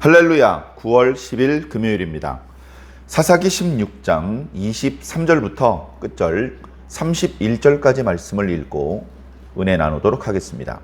할렐루야. 9월 10일 금요일입니다. 사사기 16장 23절부터 끝절 31절까지 말씀을 읽고 은혜 나누도록 하겠습니다.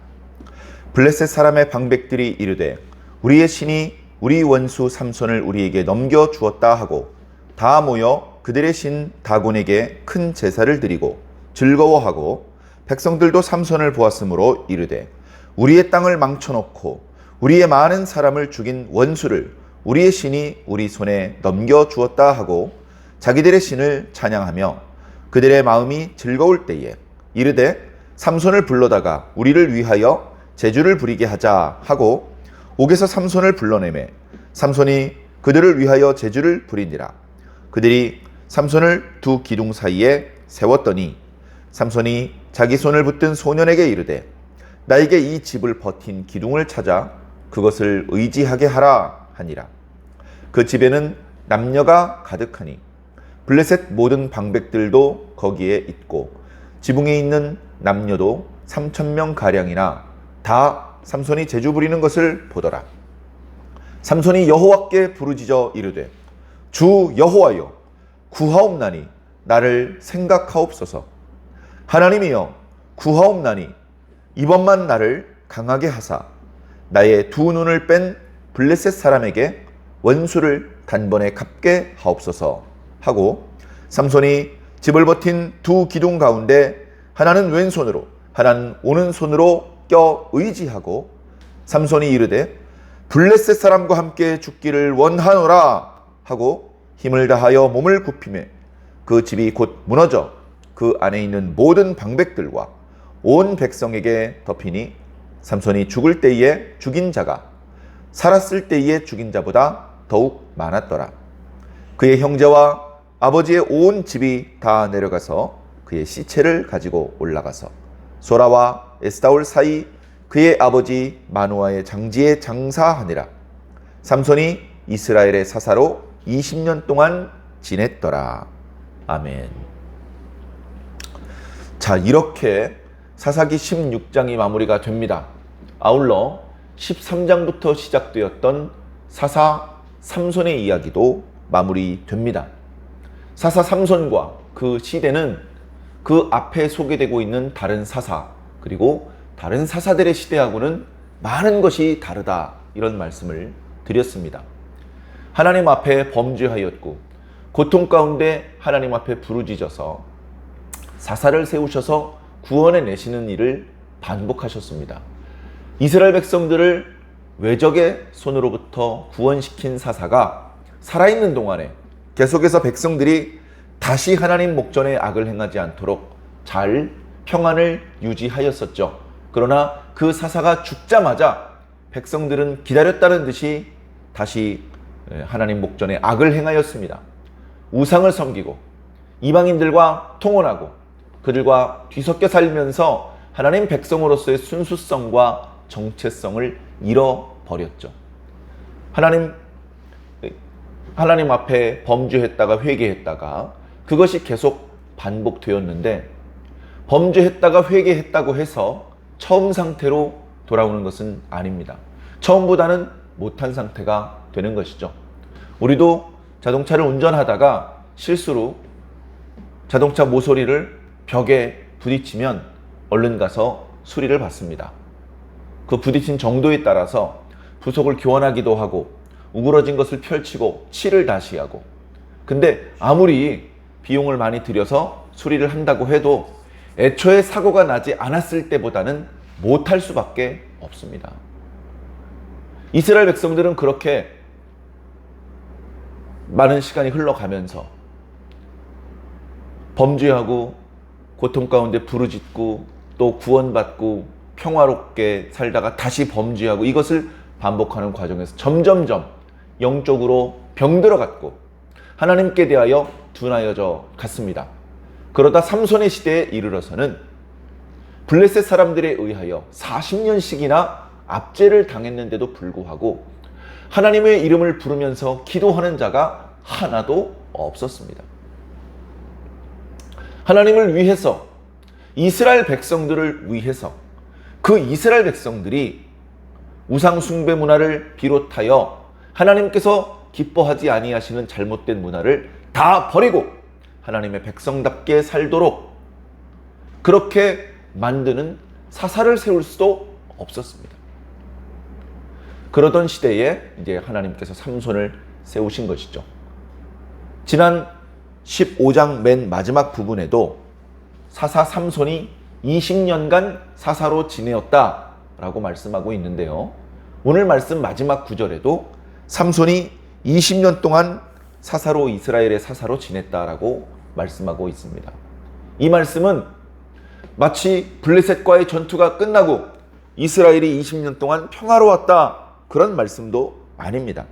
블레셋 사람의 방백들이 이르되 우리의 신이 우리 원수 삼손을 우리에게 넘겨주었다 하고 다 모여 그들의 신 다곤에게 큰 제사를 드리고 즐거워하고 백성들도 삼손을 보았으므로 이르되 우리의 땅을 망쳐놓고 우리의 많은 사람을 죽인 원수를 우리의 신이 우리 손에 넘겨주었다 하고 자기들의 신을 찬양하며 그들의 마음이 즐거울 때에 이르되 삼손을 불러다가 우리를 위하여 제주를 부리게 하자 하고 옥에서 삼손을 불러내매 삼손이 그들을 위하여 제주를 부리니라. 그들이 삼손을 두 기둥 사이에 세웠더니 삼손이 자기 손을 붙든 소년에게 이르되 나에게 이 집을 버틴 기둥을 찾아 그것을 의지하게 하라 하니라. 그 집에는 남녀가 가득하니 블레셋 모든 방백들도 거기에 있고 지붕에 있는 남녀도 3,000명 가량이나 다 삼손이 제주 부리는 것을 보더라. 삼손이 여호와께 부르짖어 이르되 주 여호와여 구하옵나니 나를 생각하옵소서. 하나님이여 구하옵나니 이번만 나를 강하게 하사 나의 두 눈을 뺀 블레셋 사람에게 원수를 단번에 갚게 하옵소서 하고 삼손이 집을 버틴 두 기둥 가운데 하나는 왼손으로 하나는 오른손으로 껴 의지하고 삼손이 이르되 블레셋 사람과 함께 죽기를 원하노라 하고 힘을 다하여 몸을 굽히매 그 집이 곧 무너져 그 안에 있는 모든 방백들과 온 백성에게 덮이니 삼손이 죽을 때에 죽인 자가 살았을 때에 죽인 자보다 더욱 많았더라. 그의 형제와 아버지의 온 집이 다 내려가서 그의 시체를 가지고 올라가서 소라와 에스타올 사이 그의 아버지 마누아의 장지에 장사하니라. 삼손이 이스라엘의 사사로 20년 동안 지냈더라. 아멘. 자, 이렇게 사사기 16장이 마무리가 됩니다. 아울러 13장부터 시작되었던 사사 삼손의 이야기도 마무리됩니다. 사사 삼손과 그 시대는 그 앞에 소개되고 있는 다른 사사 그리고 다른 사사들의 시대하고는 많은 것이 다르다, 이런 말씀을 드렸습니다. 하나님 앞에 범죄하였고 고통 가운데 하나님 앞에 부르짖어서 사사를 세우셔서 구원해 내시는 일을 반복하셨습니다. 이스라엘 백성들을 외적의 손으로부터 구원시킨 사사가 살아있는 동안에 계속해서 백성들이 다시 하나님 목전에 악을 행하지 않도록 잘 평안을 유지하였었죠. 그러나 그 사사가 죽자마자 백성들은 기다렸다는 듯이 다시 하나님 목전에 악을 행하였습니다. 우상을 섬기고 이방인들과 통혼하고 그들과 뒤섞여 살면서 하나님 백성으로서의 순수성과 정체성을 잃어버렸죠. 하나님 앞에 범죄했다가 회개했다가 그것이 계속 반복되었는데 범죄했다가 회개했다고 해서 처음 상태로 돌아오는 것은 아닙니다. 처음보다는 못한 상태가 되는 것이죠. 우리도 자동차를 운전하다가 실수로 자동차 모서리를 벽에 부딪히면 얼른 가서 수리를 받습니다. 그 부딪힌 정도에 따라서 부속을 교환하기도 하고 우그러진 것을 펼치고 칠을 다시 하고, 근데 아무리 비용을 많이 들여서 수리를 한다고 해도 애초에 사고가 나지 않았을 때보다는 못할 수밖에 없습니다. 이스라엘 백성들은 그렇게 많은 시간이 흘러가면서 범죄하고 고통 가운데 부르짖고 또 구원받고 평화롭게 살다가 다시 범죄하고 이것을 반복하는 과정에서 점점점 영적으로 병들어갔고 하나님께 대하여 둔하여져 갔습니다. 그러다 삼손의 시대에 이르러서는 블레셋 사람들에 의하여 40년씩이나 압제를 당했는데도 불구하고 하나님의 이름을 부르면서 기도하는 자가 하나도 없었습니다. 하나님을 위해서, 이스라엘 백성들을 위해서 그 이스라엘 백성들이 우상 숭배 문화를 비롯하여 하나님께서 기뻐하지 아니하시는 잘못된 문화를 다 버리고 하나님의 백성답게 살도록 그렇게 만드는 사사를 세울 수도 없었습니다. 그러던 시대에 이제 하나님께서 삼손을 세우신 것이죠. 지난 15장 맨 마지막 부분에도 사사 삼손이 20년간 사사로 지내었다라고 말씀하고 있는데요. 오늘 말씀 마지막 구절에도 삼손이 20년 동안 사사로 이스라엘의 사사로 지냈다라고 말씀하고 있습니다. 이 말씀은 마치 블레셋과의 전투가 끝나고 이스라엘이 20년 동안 평화로웠다 그런 말씀도 아닙니다.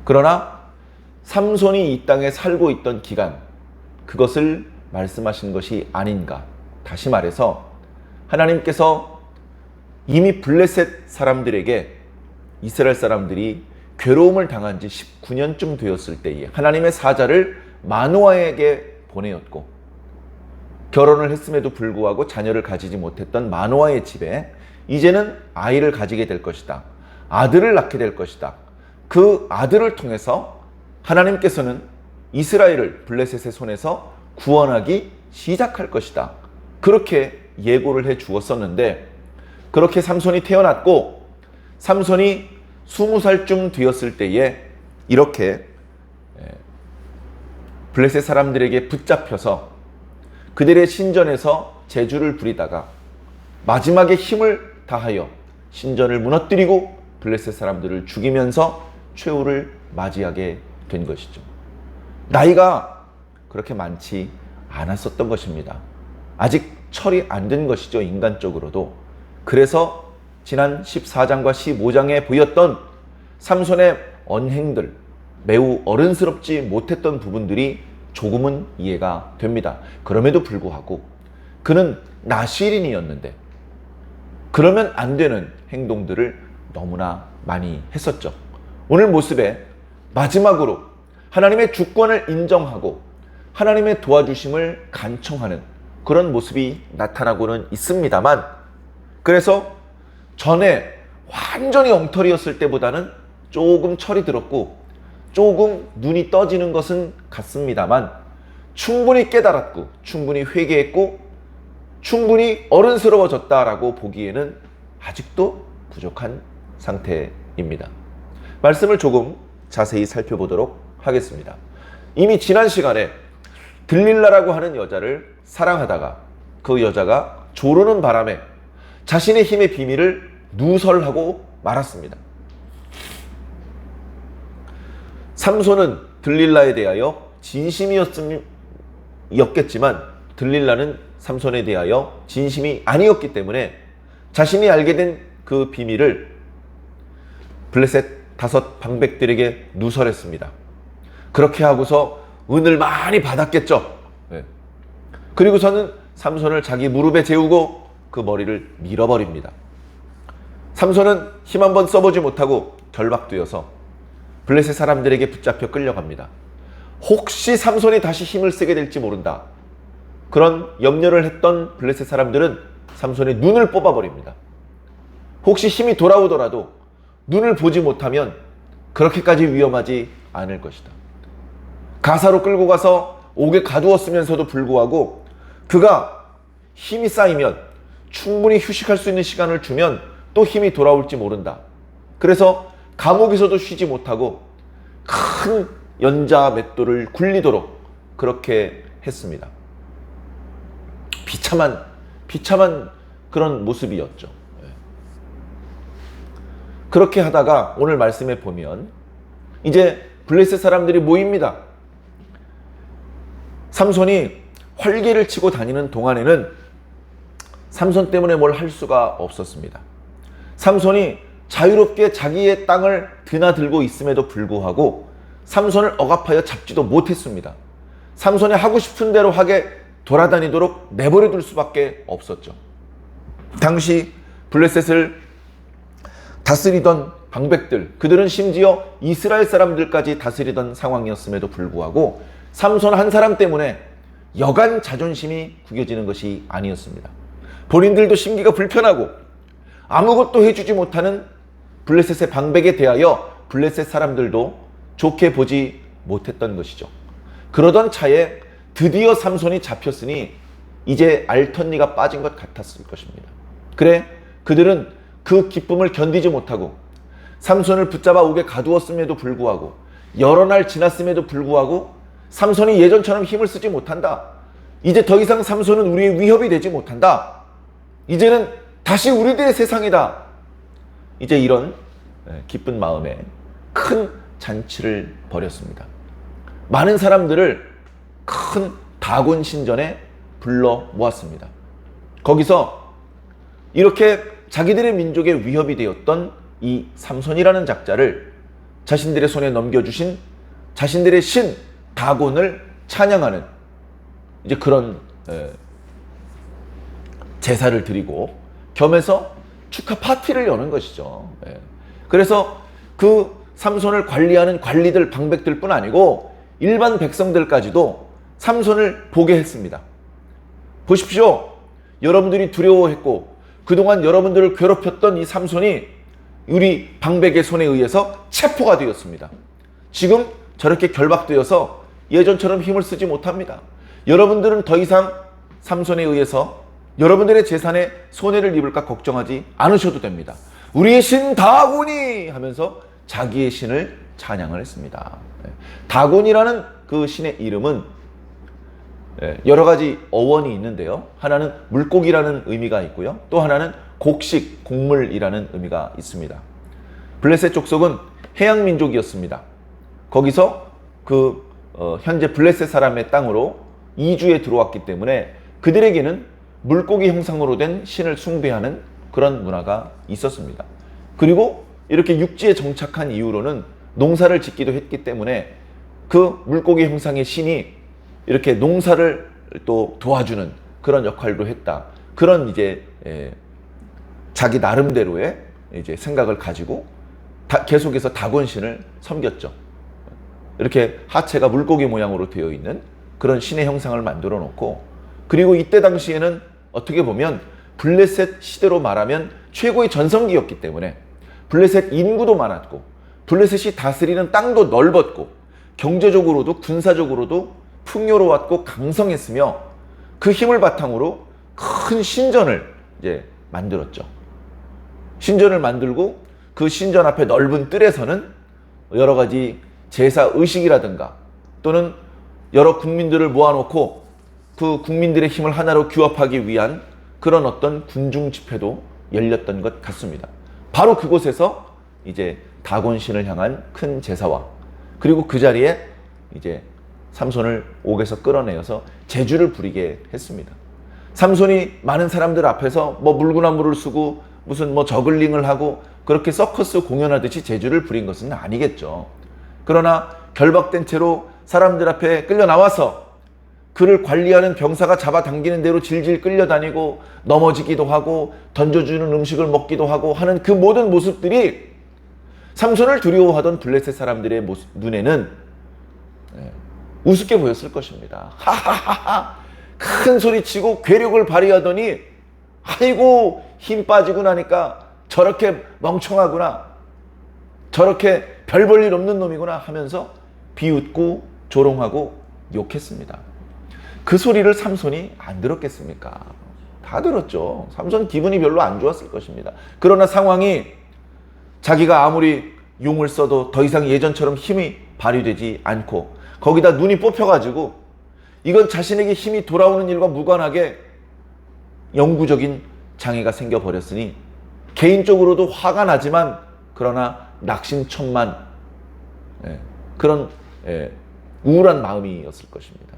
그러나 삼손이 이 땅에 살고 있던 기간 그것을 말씀하신 것이 아닌가. 다시 말해서 하나님께서 이미 블레셋 사람들에게 이스라엘 사람들이 괴로움을 당한 지 19년쯤 되었을 때에 하나님의 사자를 마노아에게 보내었고 결혼을 했음에도 불구하고 자녀를 가지지 못했던 마노아의 집에 이제는 아이를 가지게 될 것이다. 아들을 낳게 될 것이다. 그 아들을 통해서 하나님께서는 이스라엘을 블레셋의 손에서 구원하기 시작할 것이다. 그렇게 예고를 해 주었었는데 그렇게 삼손이 태어났고 삼손이 20살쯤 되었을 때에 이렇게 블레셋 사람들에게 붙잡혀서 그들의 신전에서 제주를 부리다가 마지막에 힘을 다하여 신전을 무너뜨리고 블레셋 사람들을 죽이면서 최후를 맞이하게 된 것이죠. 나이가 그렇게 많지 않았었던 것입니다. 아직 철이 안 든 것이죠. 인간적으로도. 그래서 지난 14장과 15장에 보였던 삼손의 언행들, 매우 어른스럽지 못했던 부분들이 조금은 이해가 됩니다. 그럼에도 불구하고 그는 나실인이었는데 그러면 안 되는 행동들을 너무나 많이 했었죠. 오늘 모습에 마지막으로 하나님의 주권을 인정하고 하나님의 도와주심을 간청하는 그런 모습이 나타나고는 있습니다만 그래서 전에 완전히 엉터리였을 때보다는 조금 철이 들었고 조금 눈이 떠지는 것은 같습니다만 충분히 깨달았고 충분히 회개했고 충분히 어른스러워졌다라고 보기에는 아직도 부족한 상태입니다. 말씀을 조금 자세히 살펴보도록 하겠습니다. 이미 지난 시간에 들릴라라고 하는 여자를 사랑하다가 그 여자가 조르는 바람에 자신의 힘의 비밀을 누설하고 말았습니다. 삼손은 들릴라에 대하여 진심이었겠지만 들릴라는 삼손에 대하여 진심이 아니었기 때문에 자신이 알게 된 그 비밀을 블레셋 5 방백들에게 누설했습니다. 그렇게 하고서 은을 많이 받았겠죠. 그리고서는 삼손을 자기 무릎에 재우고 그 머리를 밀어버립니다. 삼손은 힘 한번 써보지 못하고 결박되어서 블레셋 사람들에게 붙잡혀 끌려갑니다. 혹시 삼손이 다시 힘을 쓰게 될지 모른다. 그런 염려를 했던 블레셋 사람들은 삼손의 눈을 뽑아버립니다. 혹시 힘이 돌아오더라도 눈을 보지 못하면 그렇게까지 위험하지 않을 것이다. 가사로 끌고 가서 옥에 가두었으면서도 불구하고 그가 힘이 쌓이면 충분히 휴식할 수 있는 시간을 주면 또 힘이 돌아올지 모른다. 그래서 감옥에서도 쉬지 못하고 큰 연자 맷돌을 굴리도록 그렇게 했습니다. 비참한 그런 모습이었죠. 그렇게 하다가 오늘 말씀에 보면 이제 블레셋 사람들이 모입니다. 삼손이 활개를 치고 다니는 동안에는 삼손 때문에 뭘 할 수가 없었습니다. 삼손이 자유롭게 자기의 땅을 드나들고 있음에도 불구하고 삼손을 억압하여 잡지도 못했습니다. 삼손이 하고 싶은 대로 하게 돌아다니도록 내버려 둘 수밖에 없었죠. 당시 블레셋을 다스리던 방백들, 그들은 심지어 이스라엘 사람들까지 다스리던 상황이었음에도 불구하고 삼손 한 사람 때문에 여간 자존심이 구겨지는 것이 아니었습니다. 본인들도 심기가 불편하고 아무것도 해주지 못하는 블레셋의 방백에 대하여 블레셋 사람들도 좋게 보지 못했던 것이죠. 그러던 차에 드디어 삼손이 잡혔으니 이제 알턴니가 빠진 것 같았을 것입니다. 그래, 그들은 그 기쁨을 견디지 못하고 삼손을 붙잡아 옥에 가두었음에도 불구하고 여러 날 지났음에도 불구하고 삼손이 예전처럼 힘을 쓰지 못한다. 이제 더 이상 삼손은 우리의 위협이 되지 못한다. 이제는 다시 우리들의 세상이다. 이제 이런 기쁜 마음에 큰 잔치를 벌였습니다. 많은 사람들을 큰 다곤 신전에 불러 모았습니다. 거기서 이렇게 자기들의 민족의 위협이 되었던 이 삼손이라는 작자를 자신들의 손에 넘겨주신 자신들의 신 다곤을 찬양하는 이제 그런 제사를 드리고 겸해서 축하 파티를 여는 것이죠. 그래서 그 삼손을 관리하는 관리들, 방백들 뿐 아니고 일반 백성들까지도 삼손을 보게 했습니다. 보십시오. 여러분들이 두려워했고 그동안 여러분들을 괴롭혔던 이 삼손이 우리 방백의 손에 의해서 체포가 되었습니다. 지금 저렇게 결박되어서 예전처럼 힘을 쓰지 못합니다. 여러분들은 더 이상 삼손에 의해서 여러분들의 재산에 손해를 입을까 걱정하지 않으셔도 됩니다. 우리의 신 다곤이 하면서 자기의 신을 찬양을 했습니다. 다곤이라는 그 신의 이름은 여러 가지 어원이 있는데요. 하나는 물고기라는 의미가 있고요. 또 하나는 곡식, 곡물이라는 의미가 있습니다. 블레셋 족속은 해양 민족이었습니다. 거기서 현재 블레셋 사람의 땅으로 이주에 들어왔기 때문에 그들에게는 물고기 형상으로 된 신을 숭배하는 그런 문화가 있었습니다. 그리고 이렇게 육지에 정착한 이후로는 농사를 짓기도 했기 때문에 그 물고기 형상의 신이 이렇게 농사를 또 도와주는 그런 역할도 했다. 그런 이제 자기 나름대로의 이제 생각을 가지고 계속해서 다곤신을 섬겼죠. 이렇게 하체가 물고기 모양으로 되어 있는 그런 신의 형상을 만들어 놓고, 그리고 이때 당시에는 어떻게 보면 블레셋 시대로 말하면 최고의 전성기였기 때문에 블레셋 인구도 많았고 블레셋이 다스리는 땅도 넓었고 경제적으로도 군사적으로도 풍요로웠고 강성했으며 그 힘을 바탕으로 큰 신전을 이제 만들었죠. 신전을 만들고 그 신전 앞에 넓은 뜰에서는 여러 가지 제사 의식이라든가 또는 여러 국민들을 모아놓고 그 국민들의 힘을 하나로 규합하기 위한 그런 어떤 군중 집회도 열렸던 것 같습니다. 바로 그곳에서 이제 다곤신을 향한 큰 제사와 그리고 그 자리에 이제 삼손을 옥에서 끌어내어서 제주를 부리게 했습니다. 삼손이 많은 사람들 앞에서 뭐 물구나무를 쓰고 무슨 뭐 저글링을 하고 그렇게 서커스 공연하듯이 제주를 부린 것은 아니겠죠. 그러나 결박된 채로 사람들 앞에 끌려 나와서 그를 관리하는 병사가 잡아당기는 대로 질질 끌려다니고 넘어지기도 하고 던져주는 음식을 먹기도 하고 하는 그 모든 모습들이 삼손을 두려워하던 블레셋 사람들의 눈에는 우습게 보였을 것입니다. 하하하하, 큰 소리치고 괴력을 발휘하더니 아이고 힘 빠지고 나니까 저렇게 멍청하구나, 저렇게 별 볼 일 없는 놈이구나 하면서 비웃고 조롱하고 욕했습니다. 그 소리를 삼손이 안 들었겠습니까? 다 들었죠. 삼손 기분이 별로 안 좋았을 것입니다. 그러나 상황이 자기가 아무리 용을 써도 더 이상 예전처럼 힘이 발휘되지 않고 거기다 눈이 뽑혀가지고 이건 자신에게 힘이 돌아오는 일과 무관하게 영구적인 장애가 생겨버렸으니 개인적으로도 화가 나지만 그러나 낙심천만 그런 우울한 마음이었을 것입니다.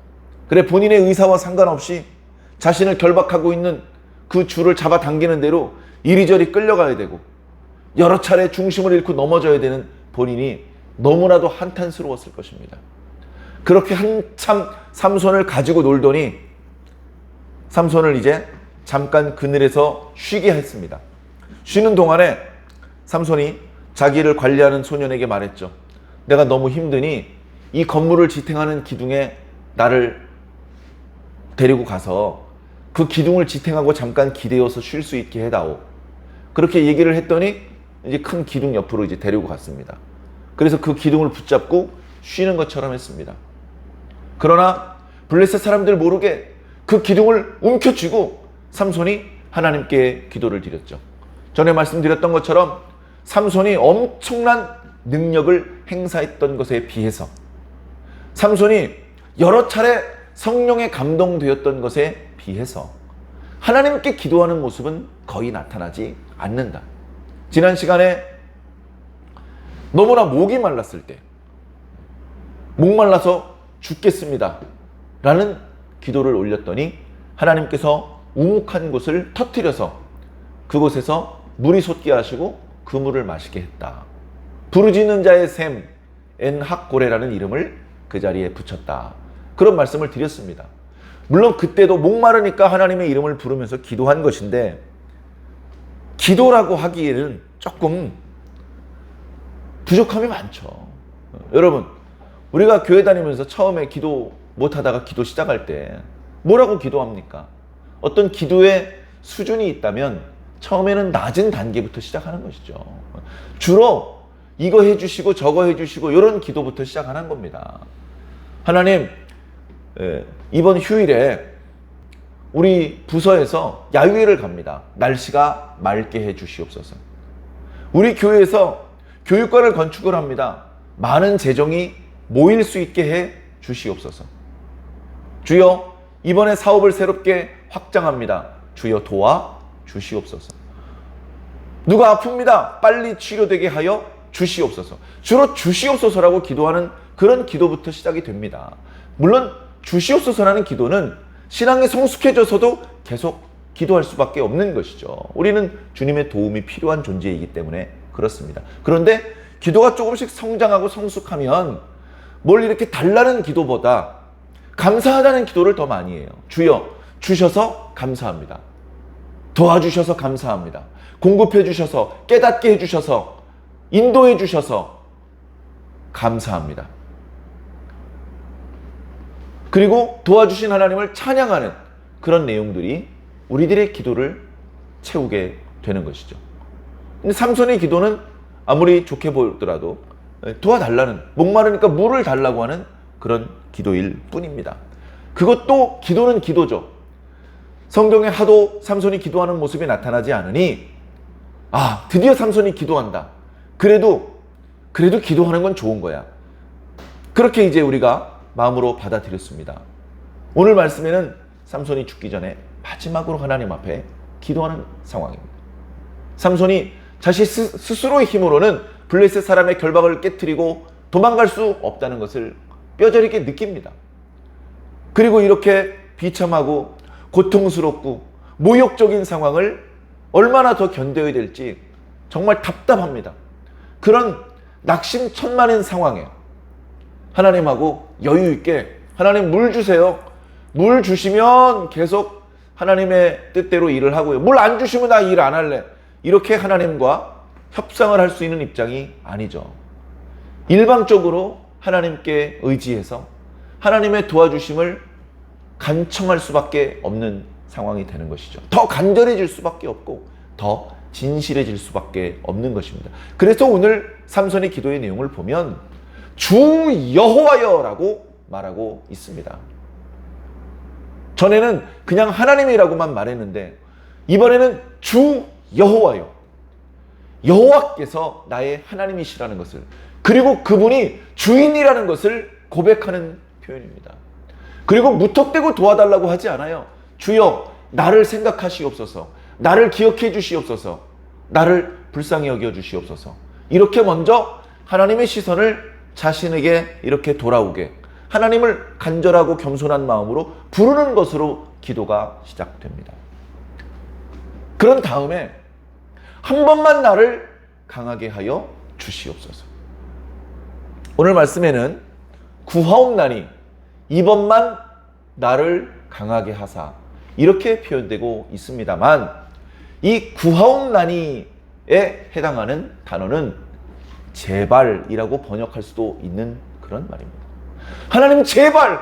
그래 본인의 의사와 상관없이 자신을 결박하고 있는 그 줄을 잡아당기는 대로 이리저리 끌려가야 되고 여러 차례 중심을 잃고 넘어져야 되는 본인이 너무나도 한탄스러웠을 것입니다. 그렇게 한참 삼손을 가지고 놀더니 삼손을 이제 잠깐 그늘에서 쉬게 했습니다. 쉬는 동안에 삼손이 자기를 관리하는 소년에게 말했죠. 내가 너무 힘드니 이 건물을 지탱하는 기둥에 나를 데리고 가서 그 기둥을 지탱하고 잠깐 기대어서 쉴 수 있게 해다오. 그렇게 얘기를 했더니 이제 큰 기둥 옆으로 이제 데리고 갔습니다. 그래서 그 기둥을 붙잡고 쉬는 것처럼 했습니다. 그러나 블레셋 사람들 모르게 그 기둥을 움켜쥐고 삼손이 하나님께 기도를 드렸죠. 전에 말씀드렸던 것처럼 삼손이 엄청난 능력을 행사했던 것에 비해서, 삼손이 여러 차례 성령에 감동되었던 것에 비해서 하나님께 기도하는 모습은 거의 나타나지 않는다. 지난 시간에 너무나 목이 말랐을 때, 목말라서 죽겠습니다 라는 기도를 올렸더니 하나님께서 우묵한 곳을 터뜨려서 그곳에서 물이 솟게 하시고 그 물을 마시게 했다. 부르짖는 자의 샘 엔학고레라는 이름을 그 자리에 붙였다. 그런 말씀을 드렸습니다. 물론 그때도 목마르니까 하나님의 이름을 부르면서 기도한 것인데, 기도라고 하기에는 조금 부족함이 많죠. 여러분, 우리가 교회 다니면서 처음에 기도 못하다가 기도 시작할 때 뭐라고 기도합니까? 어떤 기도의 수준이 있다면 처음에는 낮은 단계부터 시작하는 것이죠. 주로 이거 해주시고 저거 해주시고 이런 기도부터 시작하는 겁니다. 하나님, 이번 휴일에 우리 부서에서 야유회를 갑니다. 날씨가 맑게 해주시옵소서. 우리 교회에서 교육관을 건축을 합니다. 많은 재정이 모일 수 있게 해 주시옵소서. 주여, 이번에 사업을 새롭게 확장합니다. 주여 도와 주시옵소서. 누가 아픕니다. 빨리 치료되게 하여 주시옵소서. 주로 주시옵소서라고 기도하는 그런 기도부터 시작이 됩니다. 물론 주시옵소서라는 기도는 신앙이 성숙해져서도 계속 기도할 수밖에 없는 것이죠. 우리는 주님의 도움이 필요한 존재이기 때문에 그렇습니다. 그런데 기도가 조금씩 성장하고 성숙하면 뭘 이렇게 달라는 기도보다 감사하다는 기도를 더 많이 해요. 주여, 주셔서 감사합니다. 도와주셔서 감사합니다. 공급해 주셔서, 깨닫게 해 주셔서, 인도해 주셔서 감사합니다. 그리고 도와주신 하나님을 찬양하는 그런 내용들이 우리들의 기도를 채우게 되는 것이죠. 근데 삼손의 기도는 아무리 좋게 보더라도 도와달라는, 목마르니까 물을 달라고 하는 그런 기도일 뿐입니다. 그것도 기도는 기도죠. 성경에 하도 삼손이 기도하는 모습이 나타나지 않으니, 아, 드디어 삼손이 기도한다. 그래도 기도하는 건 좋은 거야. 그렇게 이제 우리가 마음으로 받아들였습니다. 오늘 말씀에는 삼손이 죽기 전에 마지막으로 하나님 앞에 기도하는 상황입니다. 삼손이 자신 스스로의 힘으로는 블레셋 사람의 결박을 깨트리고 도망갈 수 없다는 것을 뼈저리게 느낍니다. 그리고 이렇게 비참하고 고통스럽고 모욕적인 상황을 얼마나 더 견뎌야 될지 정말 답답합니다. 그런 낙심천만인 상황에 하나님하고 여유 있게, 하나님 물 주세요. 물 주시면 계속 하나님의 뜻대로 일을 하고요. 물 안 주시면 나 일 안 할래. 이렇게 하나님과 협상을 할 수 있는 입장이 아니죠. 일방적으로 하나님께 의지해서 하나님의 도와주심을 간청할 수밖에 없는 상황이 되는 것이죠. 더 간절해질 수밖에 없고 더 진실해질 수밖에 없는 것입니다. 그래서 오늘 삼손의 기도의 내용을 보면 주 여호와여라고 말하고 있습니다. 전에는 그냥 하나님이라고만 말했는데 이번에는 주 여호와여, 여호와께서 나의 하나님이시라는 것을, 그리고 그분이 주인이라는 것을 고백하는 표현입니다. 그리고 무턱대고 도와달라고 하지 않아요. 주여 나를 생각하시옵소서, 나를 기억해 주시옵소서, 나를 불쌍히 여겨 주시옵소서. 이렇게 먼저 하나님의 시선을 자신에게 이렇게 돌아오게, 하나님을 간절하고 겸손한 마음으로 부르는 것으로 기도가 시작됩니다. 그런 다음에 한 번만 나를 강하게 하여 주시옵소서. 오늘 말씀에는 구하옵나니 이번만 나를 강하게 하사, 이렇게 표현되고 있습니다만, 이 구하옵나니에 해당하는 단어는 제발이라고 번역할 수도 있는 그런 말입니다. 하나님 제발,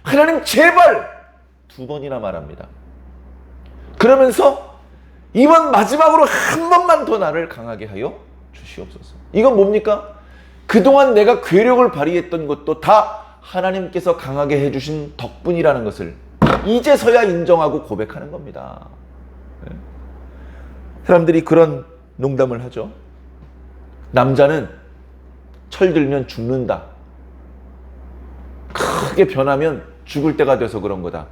하나님 제발 두 번이나 말합니다. 그러면서 이번 마지막으로 한 번만 더 나를 강하게 하여 주시옵소서. 이건 뭡니까? 그동안 내가 괴력을 발휘했던 것도 다 하나님께서 강하게 해주신 덕분이라는 것을 이제서야 인정하고 고백하는 겁니다. 사람들이 그런 농담을 하죠. 남자는 철들면 죽는다. 크게 변하면 죽을 때가 돼서 그런 거다.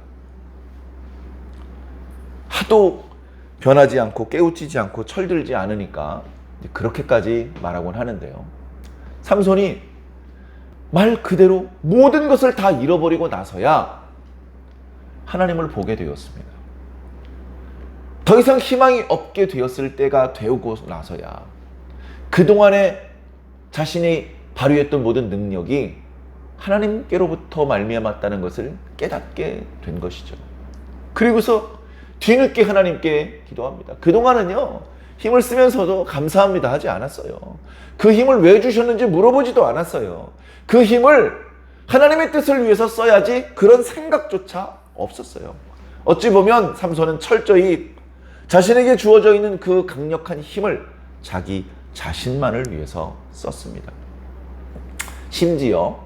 하도 변하지 않고 깨우치지 않고 철들지 않으니까 그렇게까지 말하곤 하는데요. 삼손이 말 그대로 모든 것을 다 잃어버리고 나서야 하나님을 보게 되었습니다. 더 이상 희망이 없게 되었을 때가 되고 나서야 그동안에 자신이 발휘했던 모든 능력이 하나님께로부터 말미암았다는 것을 깨닫게 된 것이죠. 그리고서 뒤늦게 하나님께 기도합니다. 그동안은요, 힘을 쓰면서도 감사합니다 하지 않았어요. 그 힘을 왜 주셨는지 물어보지도 않았어요. 그 힘을 하나님의 뜻을 위해서 써야지 그런 생각조차 없었어요. 어찌 보면 삼손은 철저히 자신에게 주어져 있는 그 강력한 힘을 자기 자신만을 위해서 썼습니다. 심지어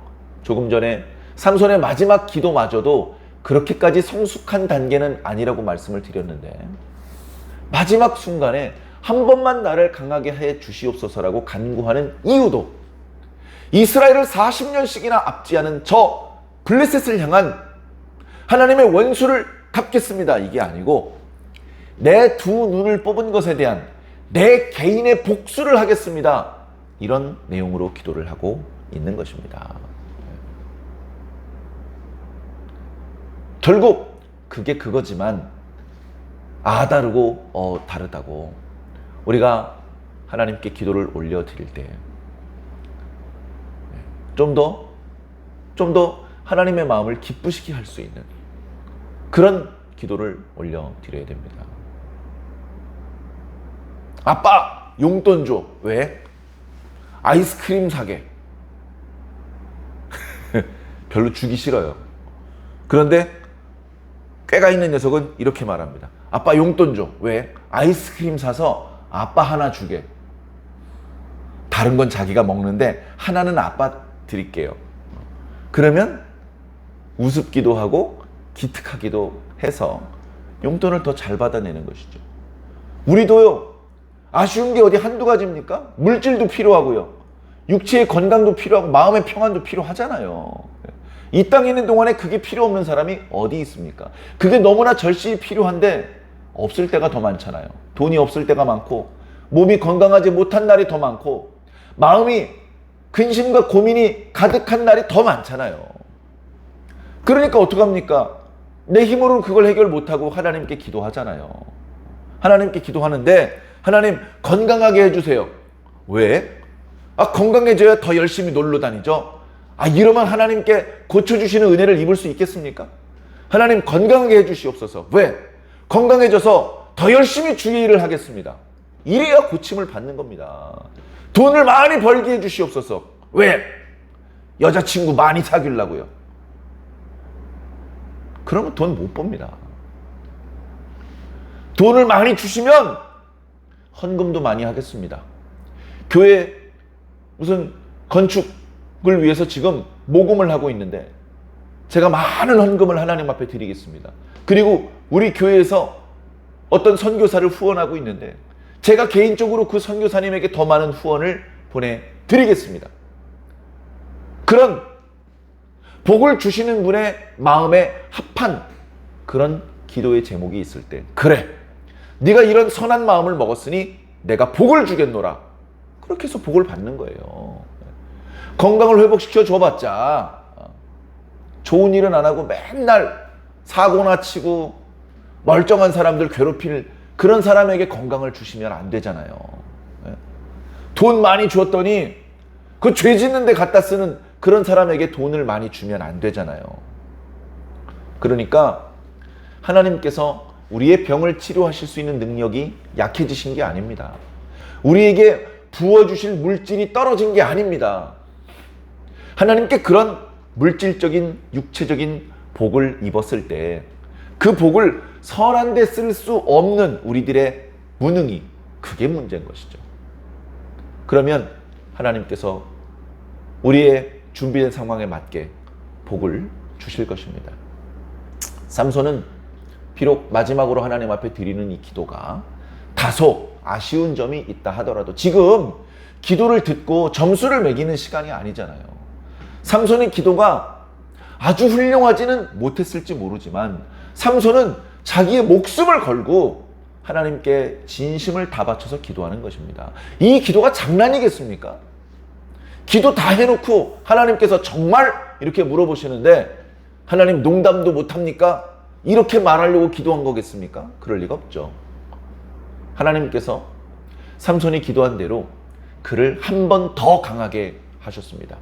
조금 전에 삼손의 마지막 기도마저도 그렇게까지 성숙한 단계는 아니라고 말씀을 드렸는데, 마지막 순간에 한 번만 나를 강하게 해 주시옵소서라고 간구하는 이유도 이스라엘을 40년씩이나 압제하는 저 블레셋을 향한 하나님의 원수를 갚겠습니다, 이게 아니고 내 두 눈을 뽑은 것에 대한 내 개인의 복수를 하겠습니다, 이런 내용으로 기도를 하고 있는 것입니다. 결국 그게 그거지만 다르고 다르다고 우리가 하나님께 기도를 올려드릴 때 좀 더 하나님의 마음을 기쁘시게 할 수 있는 그런 기도를 올려드려야 됩니다. 아빠, 용돈 줘. 왜? 아이스크림 사게. 별로 주기 싫어요. 그런데 꾀가 있는 녀석은 이렇게 말합니다. 아빠, 용돈 줘. 왜? 아이스크림 사서 아빠 하나 주게. 다른 건 자기가 먹는데 하나는 아빠 드릴게요. 그러면 우습기도 하고 기특하기도 해서 용돈을 더 잘 받아내는 것이죠. 우리도요, 아쉬운 게 어디 한두 가지입니까? 물질도 필요하고요, 육체의 건강도 필요하고 마음의 평안도 필요하잖아요. 이 땅에 있는 동안에 그게 필요 없는 사람이 어디 있습니까? 그게 너무나 절실히 필요한데 없을 때가 더 많잖아요. 돈이 없을 때가 많고, 몸이 건강하지 못한 날이 더 많고, 마음이 근심과 고민이 가득한 날이 더 많잖아요. 그러니까 어떡합니까? 내 힘으로는 그걸 해결 못하고 하나님께 기도하잖아요. 하나님께 기도하는데, 하나님 건강하게 해주세요. 왜? 건강해져야 더 열심히 놀러 다니죠. 이러면 하나님께 고쳐주시는 은혜를 입을 수 있겠습니까? 하나님 건강하게 해주시옵소서. 왜? 건강해져서 더 열심히 주의 일을 하겠습니다. 이래야 고침을 받는 겁니다. 돈을 많이 벌게 해주시옵소서. 왜? 여자친구 많이 사귀려고요. 그러면 돈 못 법니다. 돈을 많이 주시면 헌금도 많이 하겠습니다. 교회 무슨 건축을 위해서 지금 모금을 하고 있는데 제가 많은 헌금을 하나님 앞에 드리겠습니다. 그리고 우리 교회에서 어떤 선교사를 후원하고 있는데 제가 개인적으로 그 선교사님에게 더 많은 후원을 보내드리겠습니다. 그런 복을 주시는 분의 마음에 합한 그런 기도의 제목이 있을 때, 그래, 네가 이런 선한 마음을 먹었으니 내가 복을 주겠노라, 그렇게 해서 복을 받는 거예요. 건강을 회복시켜 줘봤자 좋은 일은 안 하고 맨날 사고나 치고 멀쩡한 사람들 괴롭힐 그런 사람에게 건강을 주시면 안 되잖아요. 돈 많이 줬더니 그 죄 짓는 데 갖다 쓰는 그런 사람에게 돈을 많이 주면 안 되잖아요. 그러니까 하나님께서 우리의 병을 치료하실 수 있는 능력이 약해지신 게 아닙니다. 우리에게 부어주실 물질이 떨어진 게 아닙니다. 하나님께 그런 물질적인 육체적인 복을 입었을 때 그 복을 선한 데 쓸 수 없는 우리들의 무능이, 그게 문제인 것이죠. 그러면 하나님께서 우리의 준비된 상황에 맞게 복을 주실 것입니다. 삼손은 비록 마지막으로 하나님 앞에 드리는 이 기도가 다소 아쉬운 점이 있다 하더라도 지금 기도를 듣고 점수를 매기는 시간이 아니잖아요. 삼손의 기도가 아주 훌륭하지는 못했을지 모르지만 삼손은 자기의 목숨을 걸고 하나님께 진심을 다 바쳐서 기도하는 것입니다. 이 기도가 장난이겠습니까? 기도 다 해놓고 하나님께서 정말 이렇게 물어보시는데 하나님 농담도 못합니까? 이렇게 말하려고 기도한 거겠습니까? 그럴 리가 없죠. 하나님께서 삼손이 기도한 대로 그를 한 번 더 강하게 하셨습니다.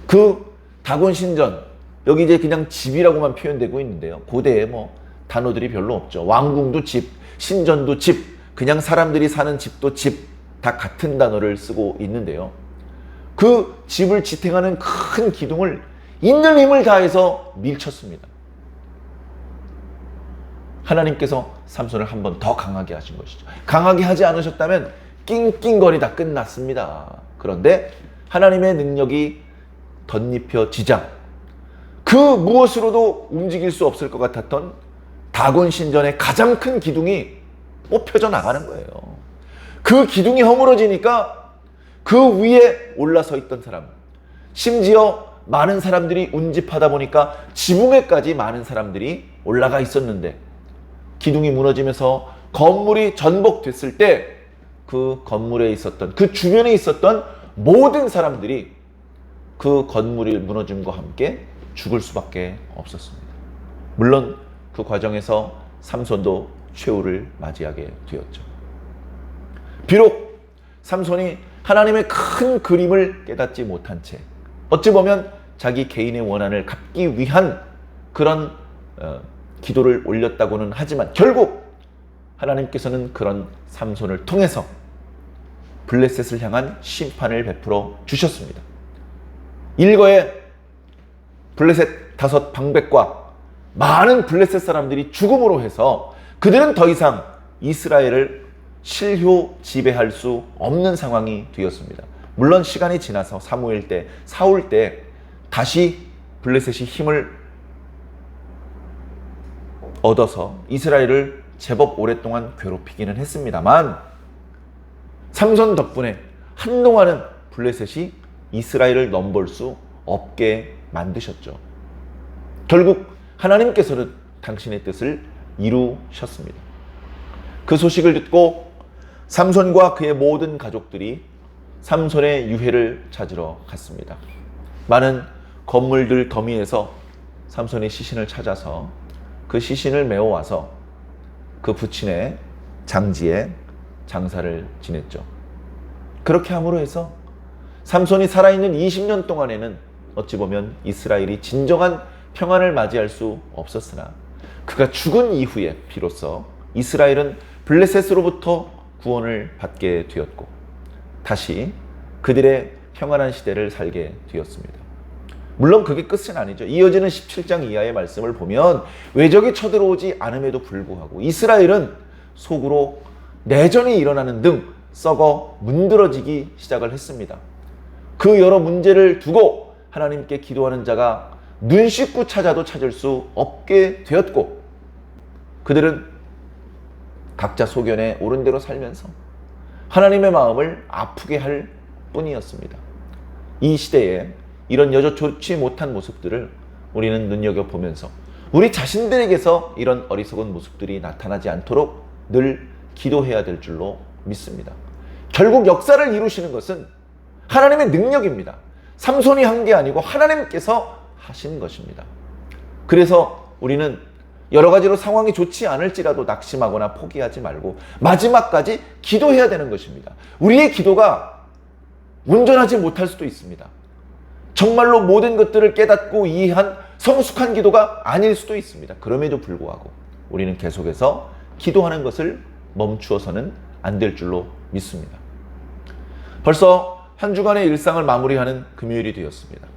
그 다곤 신전, 여기 이제 그냥 집이라고만 표현되고 있는데요. 고대에 뭐 단어들이 별로 없죠. 왕궁도 집, 신전도 집, 그냥 사람들이 사는 집도 집, 다 같은 단어를 쓰고 있는데요. 그 집을 지탱하는 큰 기둥을 있는 힘을 다해서 밀쳤습니다. 하나님께서 삼손을 한 번 더 강하게 하신 것이죠. 강하게 하지 않으셨다면 낑낑거리다 끝났습니다. 그런데 하나님의 능력이 덧입혀지자 그 무엇으로도 움직일 수 없을 것 같았던 다곤 신전의 가장 큰 기둥이 뽑혀져 나가는 거예요. 그 기둥이 허물어지니까 그 위에 올라서 있던 사람, 심지어 많은 사람들이 운집하다 보니까 지붕에까지 많은 사람들이 올라가 있었는데 기둥이 무너지면서 건물이 전복됐을 때 그 건물에 있었던, 그 주변에 있었던 모든 사람들이 그 건물이 무너짐과 함께 죽을 수밖에 없었습니다. 물론 그 과정에서 삼손도 최후를 맞이하게 되었죠. 비록 삼손이 하나님의 큰 그림을 깨닫지 못한 채 어찌 보면 자기 개인의 원한을 갚기 위한 그런 기도를 올렸다고는 하지만 결국 하나님께서는 그런 삼손을 통해서 블레셋을 향한 심판을 베풀어 주셨습니다. 일거에 블레셋 5 방백과 많은 블레셋 사람들이 죽음으로 해서 그들은 더 이상 이스라엘을 실효 지배할 수 없는 상황이 되었습니다. 물론 시간이 지나서 사울 때 다시 블레셋이 힘을 얻어서 이스라엘을 제법 오랫동안 괴롭히기는 했습니다만 삼손 덕분에 한동안은 블레셋이 이스라엘을 넘볼 수 없게 만드셨죠. 결국 하나님께서는 당신의 뜻을 이루셨습니다. 그 소식을 듣고 삼손과 그의 모든 가족들이 삼손의 유해를 찾으러 갔습니다. 많은 건물들 더미에서 삼손의 시신을 찾아서 그 시신을 메어와서 그 부친의 장지에 장사를 지냈죠. 그렇게 함으로 해서 삼손이 살아있는 20년 동안에는 어찌 보면 이스라엘이 진정한 평안을 맞이할 수 없었으나 그가 죽은 이후에 비로소 이스라엘은 블레셋으로부터 구원을 받게 되었고 다시 그들의 평안한 시대를 살게 되었습니다. 물론 그게 끝은 아니죠. 이어지는 17장 이하의 말씀을 보면 외적이 쳐들어오지 않음에도 불구하고 이스라엘은 속으로 내전이 일어나는 등 썩어 문드러지기 시작을 했습니다. 그 여러 문제를 두고 하나님께 기도하는 자가 눈 씻고 찾아도 찾을 수 없게 되었고 그들은 각자 소견에 옳은 대로 살면서 하나님의 마음을 아프게 할 뿐이었습니다. 이 시대에 이런 여저 좋지 못한 모습들을 우리는 눈여겨보면서 우리 자신들에게서 이런 어리석은 모습들이 나타나지 않도록 늘 기도해야 될 줄로 믿습니다. 결국 역사를 이루시는 것은 하나님의 능력입니다. 삼손이 한 게 아니고 하나님께서 하신 것입니다. 그래서 우리는 여러 가지로 상황이 좋지 않을지라도 낙심하거나 포기하지 말고 마지막까지 기도해야 되는 것입니다. 우리의 기도가 온전하지 못할 수도 있습니다. 정말로 모든 것들을 깨닫고 이해한 성숙한 기도가 아닐 수도 있습니다. 그럼에도 불구하고 우리는 계속해서 기도하는 것을 멈추어서는 안 될 줄로 믿습니다. 벌써 한 주간의 일상을 마무리하는 금요일이 되었습니다.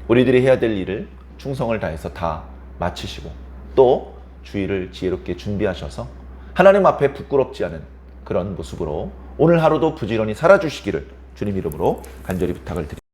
우리들이 해야 될 일을 충성을 다해서 다 마치시고 또 주일을 지혜롭게 준비하셔서 하나님 앞에 부끄럽지 않은 그런 모습으로 오늘 하루도 부지런히 살아주시기를 주님 이름으로 간절히 부탁을 드립니다.